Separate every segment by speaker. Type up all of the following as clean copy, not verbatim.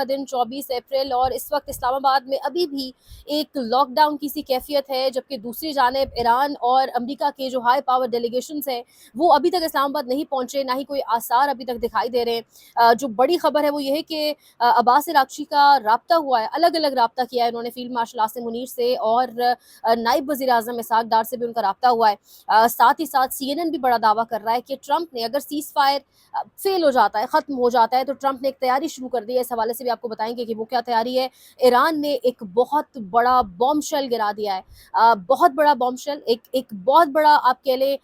Speaker 1: کا दिन 24 अप्रैल और इस वक्त इस्लामाबाद में अभी भी एक लॉकडाउन की सी कैफियत है, जबकि दूसरी जानिब ईरान और अमेरिका के जो हाई पावर डेलीगेशंस हैं वो अभी तक इस्लामाबाद नहीं पहुंचे, ना ही कोई आसार अभी तक दिखाई दे रहे हैं। जो बड़ी खबर है वो ये है कि अब्बास इराक्ची का राब्ता हुआ है, अलग अलग राब्ता किया है उन्होंने फील्ड मार्शल आसिम मुनीर से, और नायब वज़ीर आज़म इसहाक डार से भी उनका राब्ता हुआ है। साथ ही साथ CNN भी बड़ा दावा कर रहा है कि ट्रंप ने अगर सीज फायर फेल हो जाता है, ख़त्म हो जाता है, तो ट्रंप ने एक तैयारी शुरू कर दी है। इस हवाले से भी आपको बताएंगे कि वो क्या तैयारी है। ईरान ने एक बहुत बड़ा बॉम्ब शेल गिरा दिया है, बहुत बड़ा बॉम्ब शेल, एक बहुत बड़ा आप कह लें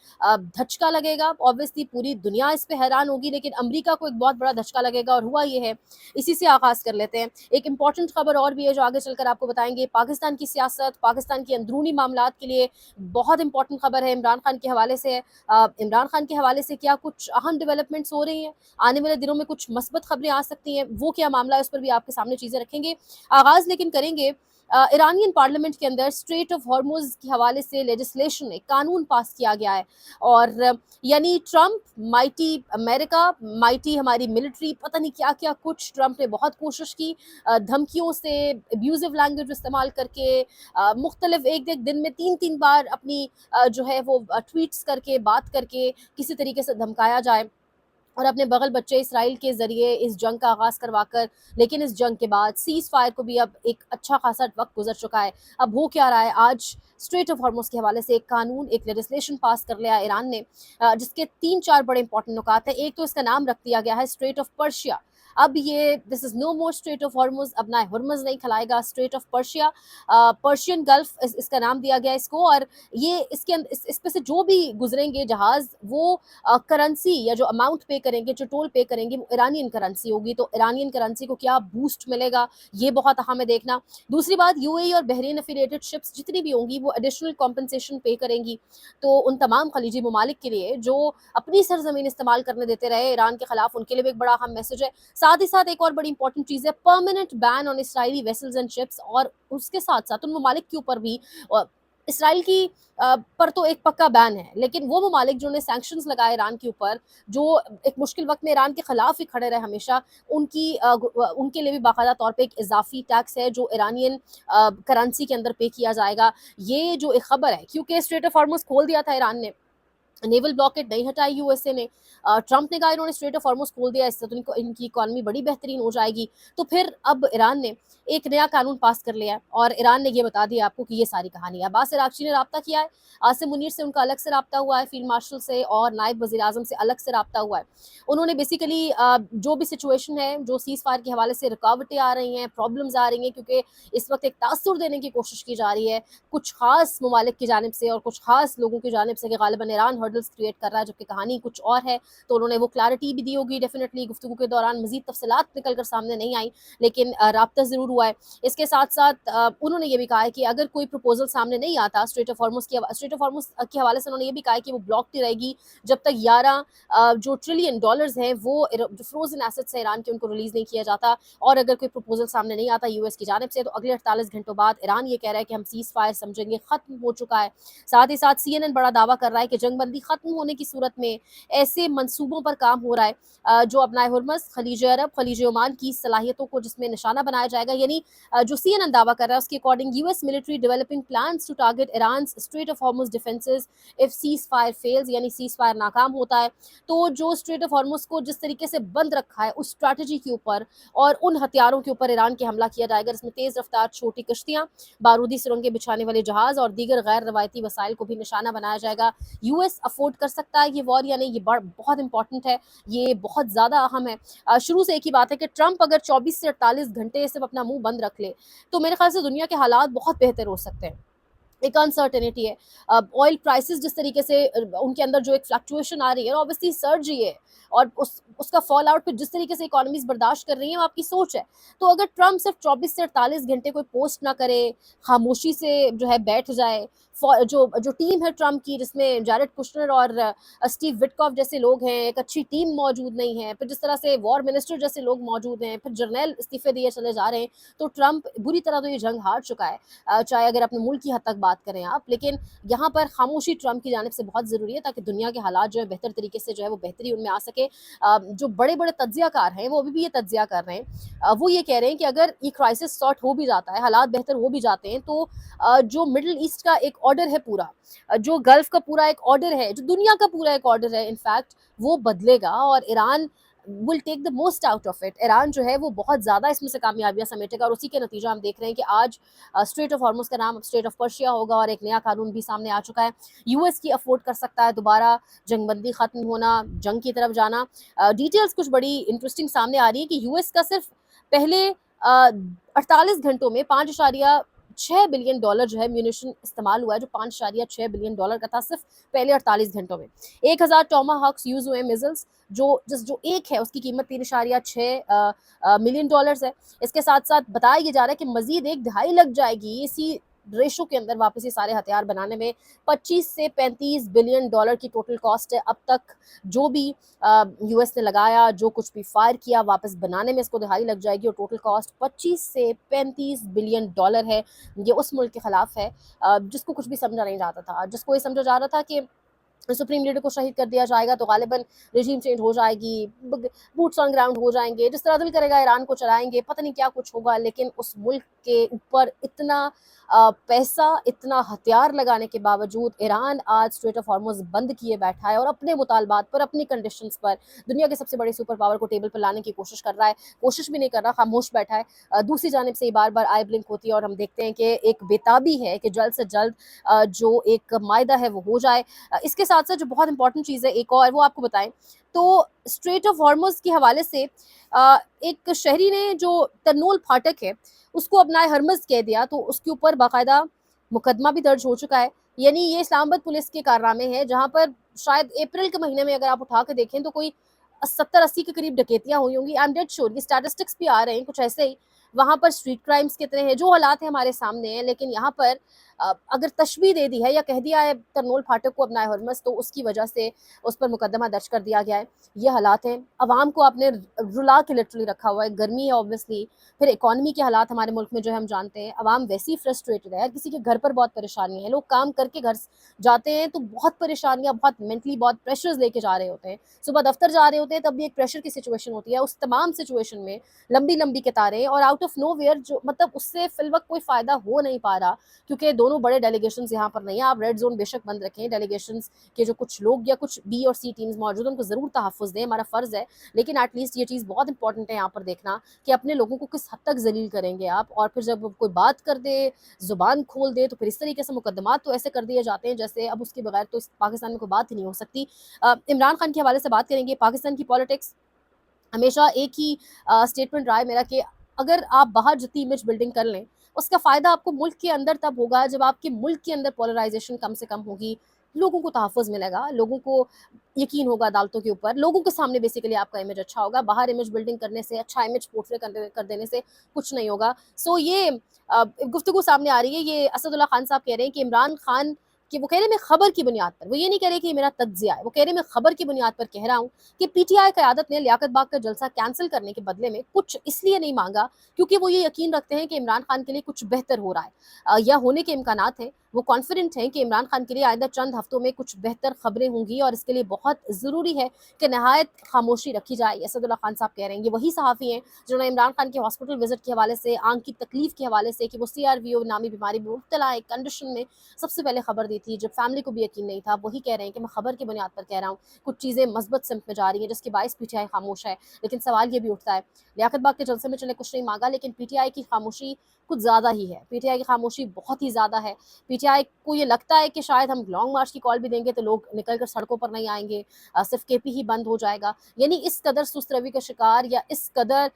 Speaker 1: धचका लगेगा। ऑब्वियसली पूरी दुनिया इस पे हैरान होगी, लेकिन अमेरिका को एक बहुत बड़ा धचका लगेगा, और हुआ ये है। इसी से आगाज़ कर लेते हैं। एक इंपॉर्टेंट खबर और भी है जो आगे चलकर आपको बताएंगे। पाकिस्तान की सियासत, पाकिस्तान की अंदरूनी मामलात के लिए बहुत इंपॉर्टेंट खबर है, इमरान खान के हवाले से है। इमरान खान के हवाले से क्या कुछ अहम डेवलपमेंट्स हो रही हैं, आने वाले दिनों में कुछ मस्बत खबरें आ सकती हैं, वो क्या मामला है उस पर भी आपके सामने चीज़ें रखेंगे। आगाज़ लेकिन करेंगे ईरानियन पार्लियामेंट के अंदर स्ट्रेट ऑफ हॉर्मुज़ के हवाले से लेजिस्लेशन, एक कानून पास किया गया है, और यानी ट्रंप माइटी अमेरिका, माइटी हमारी मिलिट्री, पता नहीं क्या क्या कुछ ट्रंप ने बहुत कोशिश की, धमकियों से, अब्यूजिव लैंग्वेज इस्तेमाल करके, मुख्तलिफ एक एक दिन में 3-3 बार अपनी जो है वो ट्वीट्स करके, बात करके किसी तरीके से धमकाया जाए, और अपने बगल बच्चे इसराइल के ज़रिए इस जंग का आगाज़ करवाकर। लेकिन इस जंग के बाद सीज़ फायर को भी अब एक अच्छा खासा वक्त गुजर चुका है। अब हो क्या रहा है, आज स्ट्रेट ऑफ हॉर्मुज़ के हवाले से एक कानून, एक लेजिस्लेशन पास कर लिया ईरान ने, जिसके 3-4 बड़े इंपॉर्टेंट नुकात हैं। एक तो इसका नाम रख दिया गया है स्ट्रेट ऑफ पर्शिया। अब ये this is no more strait of Hormuz, अब ना हॉर्मुज़ नहीं खिलाएगा, strait of Persia, Persian gulf इसका नाम दिया गया इसको। और ये इसके इस पे से जो भी गुजरेंगे जहाज़, वो करेंसी या जो अमाउंट पे करेंगे, जो टोल पे करेंगे, वो ईरानियन करेंसी होगी। तो ईरानियन करेंसी को क्या बूस्ट मिलेगा, ये बहुत अहम है देखना। दूसरी बात, यूएई और बहरीन एफिलिएटेड शिप्स जितनी भी होंगी वो एडिशनल कॉम्पनसेशन पे करेंगी। तो उन तमाम खलीजी ममालिक के लिए जो अपनी सरजमीन इस्तेमाल करने देते रहे ईरान के खिलाफ, उनके लिए भी एक बड़ा अहम मैसेज है। साथ ही साथ एक और बड़ी इंपॉर्टेंट चीज़ है, permanent ban on Israeli vessels and ships, और उसके साथ साथ उन ममालिक के ऊपर भी इसराइल की पर तो एक पक्का बैन है, लेकिन वो ममालिक जिन्होंने सैंक्शंस लगाए ईरान के ऊपर, जो एक मुश्किल वक्त में ईरान के खिलाफ ही खड़े रहे हमेशा, उनके लिए भी बाकायदा तौर पे एक इजाफी टैक्स है जो ईरानियन करेंसी के अंदर पे किया जाएगा। ये जो एक खबर है, क्योंकि स्ट्रेट ऑफ हॉर्मुज़ खोल दिया था ईरान ने, नेवल ब्लॉकेट नहीं हटाई यूएसए ने, ट्रंप ने कहा इन्होंने स्ट्रेट ऑफ हॉर्मुज़ खोल दिया, इससे तो इनकी इकॉनमी बड़ी बेहतरीन हो जाएगी। तो फिर अब ईरान ने एक नया कानून पास कर लिया है, और ईरान ने ये बता दिया आपको कि ये सारी कहानी है। अब्बास इराक्ची ने राब्ता किया है, आसिम मुनीर से उनका अलग से राब्ता हुआ है, फील्ड मार्शल से, और नायब वज़ीर आज़म से अलग से राब्ता हुआ है। उन्होंने बेसिकली जो भी सिचुएशन है, जो सीज़ फायर के हवाले से रुकावटें आ रही हैं, प्रॉब्लम्स आ रही हैं, क्योंकि इस वक्त एक तासुर देने की कोशिश की जा रही है कुछ खास ममालिक की जानिब से और कुछ खास लोगों की जानिब से कि गालिबन ईरान हर्डल्स क्रिएट कर रहा है, जबकि कहानी कुछ और है। तो उन्होंने वो क्लैरिटी भी दी होगी डेफिनेटली, गुफ्तगू के दौरान मज़ीद तफसीलात निकल कर सामने नहीं आई, लेकिन राब्ता ज़रूर हुआ है। इसके साथ साथ उन्होंने ये भी कहा है कि अगर कोई प्रपोजल सामने नहीं आता स्ट्रेट ऑफ हॉर्मुज़ के हवाले से, उन्होंने ये भी कहा है कि वो ब्लॉक्ड ही रहेगी जब तक 11 जो ट्रिलियन डॉलर्स हैं वो जो फ्रोजन एसेट्स हैं ईरान के, उनको रिलीज़ नहीं किया जाता। और अगर कोई प्रपोजल सामने नहीं आता यूएस की जानिब से, तो अगले 48 घंटों बाद ईरान ये कह रहा है कि हम सीज़ फायर समझेंगे ख़त्म हो चुका है। साथ ही साथ CNN बड़ा दावा कर रहा है कि जंगबंदी ख़त्म होने की सूरत में ऐसे मंसूबों पर काम हो रहा है जो अपनाए हुर्मस, खलीज अरब, खलीज ओमान की सलाहियतों को जिसमें निशाना बनाया जाएगा। यानी जो CNN दावा कर रहा है उसके according US military developing plans to target Iran strait of Hormuz defences if cease fire fails, यानी सीज फायर नाकाम होता है तो जो स्ट्रेट ऑफ हॉर्मुज़ को जिस तरीके से बंद रखा है, उस स्ट्रैटेजी के ऊपर और उन हथियारों के ऊपर ईरान के हमला किया जाएगा, जिसमें तेज़ रफ्तार छोटी कश्तियाँ, बारूदी सुरंगें बिछाने वाले जहाज़ और दीगर गैर रवायती वसाइल को भी निशाना बनाया जाएगा। यूएस अफोर्ड कर सकता है ये वॉर या नहीं, ये बहुत इंपॉर्टेंट है, ये बहुत ज़्यादा अहम है। शुरू से एक ही बात है कि ट्रंप अगर 24 से 48 घंटे सिर्फ अपना मुंह बंद रख ले, तो मेरे ख्याल से दुनिया के हालात बहुत बेहतर हो सकते हैं। एक अनसर्टेनिटी है, ऑयल प्राइसेस जिस तरीके से उनके अंदर जो एक फ्लक्चुएशन आ रही है, ऑब्वियसली सर्ज ही है, और उसका फॉल आउट फिर जिस तरीके से इकोनॉमीज बर्दाश्त कर रही हैं वो आपकी सोच है। तो अगर ट्रंप सिर्फ 24 से 48 घंटे कोई पोस्ट ना करे, खामोशी से जो है बैठ जाए, जो टीम है ट्रंप की, जिसमें जैरेड कुशनर और स्टीव विटकॉफ जैसे लोग हैं, एक अच्छी टीम मौजूद नहीं है, फिर जिस तरह से वॉर मिनिस्टर जैसे लोग मौजूद हैं, फिर जर्नल इस्तीफे दिए चले जा रहे हैं, तो ट्रंप बुरी तरह तो ये जंग हार चुका है। चाहे अगर अपने मुल्क की हद तक बात बात करें आप, लेकिन यहाँ पर खामोशी ट्रंप की जानिब से बहुत ज़रूरी है ताकि दुनिया के हालात जो है बेहतर तरीके से जो है वो बेहतरी उनमें आ सके। जो बड़े बड़े तज्ज़ियाकार हैं वो अभी भी ये तज्ज़िया कर रहे हैं, वो ये कह रहे हैं कि अगर ये क्राइसिस सॉर्ट हो भी जाता है, हालात बेहतर हो भी जाते हैं, तो जो मिडल ईस्ट का एक ऑर्डर है पूरा, जो गल्फ का पूरा एक ऑर्डर है, जो दुनिया का पूरा एक ऑर्डर है इनफैक्ट, वो बदलेगा और Iran will take the most out of it. Iran जो है वो बहुत ज़्यादा इसमें से कामयाबियां समेटेगा और उसी के नतीजा हम देख रहे हैं कि आज स्ट्रेट ऑफ हॉर्मुज़ का नाम अब स्ट्रेट ऑफ पर्शिया होगा और एक नया कानून भी सामने आ चुका है। यूएस की अफोर्ड कर सकता है दोबारा जंगबंदी ख़त्म होना, जंग की तरफ जाना। डिटेल्स कुछ बड़ी इंटरेस्टिंग सामने आ रही है कि यूएस का सिर्फ पहले 48 घंटों में $5.6 बिलियन जो है म्यूनिशन इस्तेमाल हुआ है, जो $5.6 बिलियन का था सिर्फ पहले 48 घंटों में। 1000 टॉमाहॉक्स यूज हुए मिसाइल्स, जो एक है उसकी कीमत $3.6 मिलियन है। इसके साथ साथ बताया ये जा रहा है कि मजीद 1 दहाई लग जाएगी इसी रेशो के अंदर वापस ये सारे हथियार बनाने में। 25 से $35 बिलियन की टोटल कॉस्ट है अब तक, जो भी यूएस ने लगाया, जो कुछ भी फायर किया, वापस बनाने में इसको दहाई लग जाएगी और टोटल कॉस्ट 25 से $35 बिलियन है। ये उस मुल्क के खिलाफ है जिसको कुछ भी समझा नहीं जाता था, जिसको ये समझा जा रहा था कि सुप्रीम लीडर को शहीद कर दिया जाएगा तो गालिबन रेजीम चेंज हो जाएगी, बूट्स ऑन ग्राउंड हो जाएंगे, जिस तरह दिल करेगा ईरान को चलाएंगे, पता नहीं क्या कुछ होगा। लेकिन उस मुल्क के ऊपर इतना पैसा, इतना हथियार लगाने के बावजूद ईरान आज स्ट्रेट ऑफ हॉर्मुज़ बंद किए बैठा है और अपने मुतालबात पर, अपनी कंडीशंस पर दुनिया के सबसे बड़े सुपर पावर को टेबल पर लाने की कोशिश कर रहा है। कोशिश भी नहीं कर रहा, खामोश बैठा है। दूसरी जानिब से बार बार आई ब्लिंक होती है और हम देखते हैं कि एक बेताबी है कि जल्द से जल्द जो एक मायदा है वो हो जाए। इसके साथ साथ जो बहुत इंपॉर्टेंट चीज़ है एक और, वो आपको बताएं तो स्ट्रेट ऑफ हॉर्मुज़ के हवाले से एक शहरी ने जो तरनोल फाटक है उसको अपना हरमज़ कह दिया, तो उसके ऊपर बाकायदा मुकदमा भी दर्ज हो चुका है। यानी ये इस्लामाबाद पुलिस के कारनामे हैं जहाँ पर शायद अप्रैल के महीने में अगर आप उठा के देखें तो कोई 70-80 के करीब डकैतियाँ हुई होंगी। आई एम डेड श्योर, ये स्टैटिस्टिक्स भी आ रहे हैं कुछ ऐसे ही। वहाँ पर स्ट्रीट क्राइम्स कितने हैं, जो हालात हैं हमारे सामने हैं, लेकिन यहाँ पर अगर तशबीह दे दी है या कह दिया है तरनोल फाटक को अपना हरमस, तो उसकी वजह से उस पर मुकदमा दर्ज कर दिया गया है। ये हालात हैं, अवाम को आपने रुला के लिटरली रखा हुआ है। गर्मी है ऑब्वियसली, फिर इकॉनमी के हालात हमारे मुल्क में जो है हम जानते हैं, अवाम वैसे ही फ्रस्ट्रेटेड है। किसी के घर पर बहुत परेशानी है, लोग काम करके घर जाते हैं तो बहुत परेशानियाँ, बहुत मेंटली बहुत प्रेशर्स लेके जा रहे होते हैं। सुबह दफ्तर जा रहे होते हैं तब भी एक प्रेशर की सिचुएशन होती है। उस तमाम सिचुएशन में लंबी लंबी कतारें और आउट ऑफ नो वेयर, जो मतलब उससे फिलवक्त कोई फ़ायदा हो नहीं पा रहा क्योंकि दोनों बड़े डेलीगेशंस यहाँ पर नहीं है। आप रेड जोन बेशक बंद रखें, डेलीगेशंस के जो कुछ लोग या कुछ बी और सी टीम्स मौजूद हैं उनको ज़रूर तहफ़्फ़ुज़ दें, हमारा फ़र्ज़ है। लेकिन एटलीस्ट ये चीज़ बहुत इंपॉर्टेंट है यहाँ पर देखना कि अपने लोगों को किस हद तक ज़लील करेंगे आप, और फिर जब कोई बात कर दे, ज़ुबान खोल दे, तो फिर इस तरीके से मुकदमात तो ऐसे कर दिए जाते हैं जैसे अब उसके बगैर तो इस पाकिस्तान में कोई बात ही नहीं हो सकती। इमरान खान के हवाले से बात करेंगे। पाकिस्तान की पॉलिटिक्स हमेशा एक ही स्टेटमेंट रहा है मेरा कि अगर आप बाहर जितनी इमेज बिल्डिंग कर लें, उसका फ़ायदा आपको मुल्क के अंदर तब होगा जब आपके मुल्क के अंदर पोलराइजेशन कम से कम होगी, लोगों को तहफ़्फ़ुज़ मिलेगा, लोगों को यकीन होगा अदालतों के ऊपर, लोगों के सामने बेसिकली आपका इमेज अच्छा होगा। बाहर इमेज बिल्डिंग करने से, अच्छा इमेज पोर्ट्रे कर देने से कुछ नहीं होगा। सो ये गुफ्तगू सामने आ रही है। ये असदुल्ला खान साहब कह रहे हैं कि इमरान खान कि वो कह रहे हैं मैं खबर की बुनियाद पर, वो ये नहीं कह रहे कि ये मेरा तज्ज़िया है, वो कह रहे हैं मैं खबर की बुनियाद पर कह रहा हूँ कि पीटीआई क़यादत ने लियाकत बाग का जलसा कैंसिल करने के बदले में कुछ इसलिए नहीं मांगा क्योंकि वो ये यकीन रखते हैं कि इमरान खान के लिए कुछ बेहतर हो रहा है या होने के इम्कानात हैं। वो कॉन्फिडेंट हैं कि इमरान खान के लिए आइंदा चंद हफ्तों में कुछ बेहतर खबरें होंगी और इसके लिए बहुत ज़रूरी है कि नहायत खामोशी रखी जाए। असदुल्ला खान साहब कह रहे हैं, ये वही सहाफ़ी हैं जिन्होंने इमरान खान के हॉस्पिटल विजिट के हवाले से, आंख की तकलीफ के हवाले से कि वो CRVO नामी बीमारी में मुब्तला एक कंडीशन में, सबसे पहले खबर दी थी जब फैमिली को भी यकीन नहीं था। वही कह रहे हैं कि मैं खबर की बुनियाद पर कह रहा हूँ, कुछ चीज़ें मस्बत सिमत में जा रही हैं जिसके बायस पीटीआई खामोश है। लेकिन सवाल ये भी उठता है, लियाकत बाग के जलसे में चले कुछ नहीं मांगा, लेकिन पीटीआई की खामोशी कुछ ज़्यादा ही है। पीटीआई की खामोशी बहुत ही ज़्यादा है। पीटीआई को ये लगता है कि शायद हम लॉन्ग मार्च की कॉल भी देंगे तो लोग निकल कर सड़कों पर नहीं आएंगे, सिर्फ केपी ही बंद हो जाएगा। यानी इस कदर सुस्त रवि का शिकार या इस कदर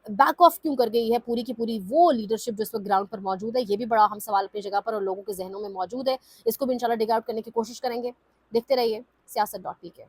Speaker 1: बैक ऑफ क्यों कर गई है पूरी की पूरी वो लीडरशिप जो इस वक्त ग्राउंड पर मौजूद है, ये भी बड़ा हम सवाल अपनी जगह पर और लोगों के जहनों में मौजूद है। इसको भी इंशाल्लाह डिग आउट करने की कोशिश करेंगे। देखते रहिए siyaset.pk।